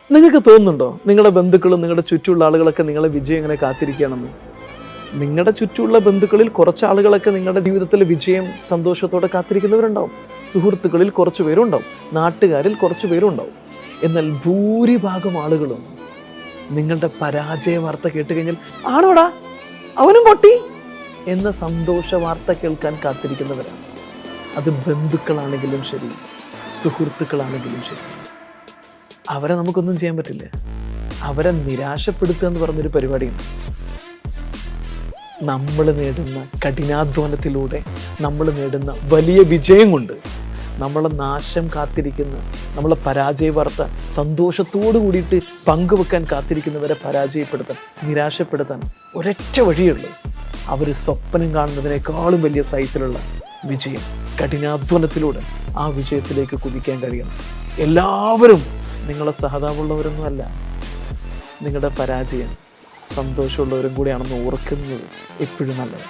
നിങ്ങൾക്ക് തോന്നുന്നുണ്ടോ നിങ്ങളുടെ ബന്ധുക്കളും നിങ്ങളുടെ ചുറ്റുമുള്ള ആളുകളൊക്കെ നിങ്ങളെ വിജയം ഇങ്ങനെ കാത്തിരിക്കുകയാണെന്ന്? നിങ്ങളുടെ ചുറ്റുമുള്ള ബന്ധുക്കളിൽ കുറച്ച് ആളുകളൊക്കെ നിങ്ങളുടെ ജീവിതത്തിൽ വിജയം സന്തോഷത്തോടെ കാത്തിരിക്കുന്നവരുണ്ടാവും. സുഹൃത്തുക്കളിൽ കുറച്ച് പേരുണ്ടാവും, നാട്ടുകാരിൽ കുറച്ച് പേരുണ്ടാവും. എന്നാൽ ഭൂരിഭാഗം ആളുകളും നിങ്ങളുടെ പരാജയ വാർത്ത കേട്ട് കഴിഞ്ഞാൽ ആണോടാ അവനും പൊട്ടി എന്ന സന്തോഷ വാർത്ത കേൾക്കാൻ കാത്തിരിക്കുന്നവരാണ്. അത് ബന്ധുക്കളാണെങ്കിലും ശരി, സുഹൃത്തുക്കളാണെങ്കിലും ശരി. അവരെ നമുക്കൊന്നും ചെയ്യാൻ പറ്റില്ല. അവരെ നിരാശപ്പെടുത്തുക എന്ന് പറഞ്ഞൊരു പരിപാടിയുണ്ട്. നമ്മൾ നേടുന്ന കഠിനാധ്വാനത്തിലൂടെ നമ്മൾ നേടുന്ന വലിയ വിജയം കൊണ്ട് നമ്മളെ നാശം കാത്തിരിക്കുന്ന, നമ്മളെ പരാജയ വാർത്ത സന്തോഷത്തോടു കൂടിയിട്ട് പങ്കുവെക്കാൻ കാത്തിരിക്കുന്നവരെ പരാജയപ്പെടുത്താൻ, നിരാശപ്പെടുത്താൻ ഒരൊറ്റ വഴിയുള്ളൂ. അവർ സ്വപ്നം കാണുന്നതിനേക്കാളും വലിയ സൈസിലുള്ള വിജയം കഠിനാധ്വാനത്തിലൂടെ ആ വിജയത്തിലേക്ക് കുതിക്കാൻ കഴിയണം. എല്ലാവരും നിങ്ങളെ സഹതാപമുള്ളവരൊന്നുമല്ല. നിങ്ങളുടെ പരാജയം സന്തോഷമുള്ളവരും കൂടിയാണെന്ന് ഓർക്കുന്നത് എപ്പോഴും നല്ലതാണ്.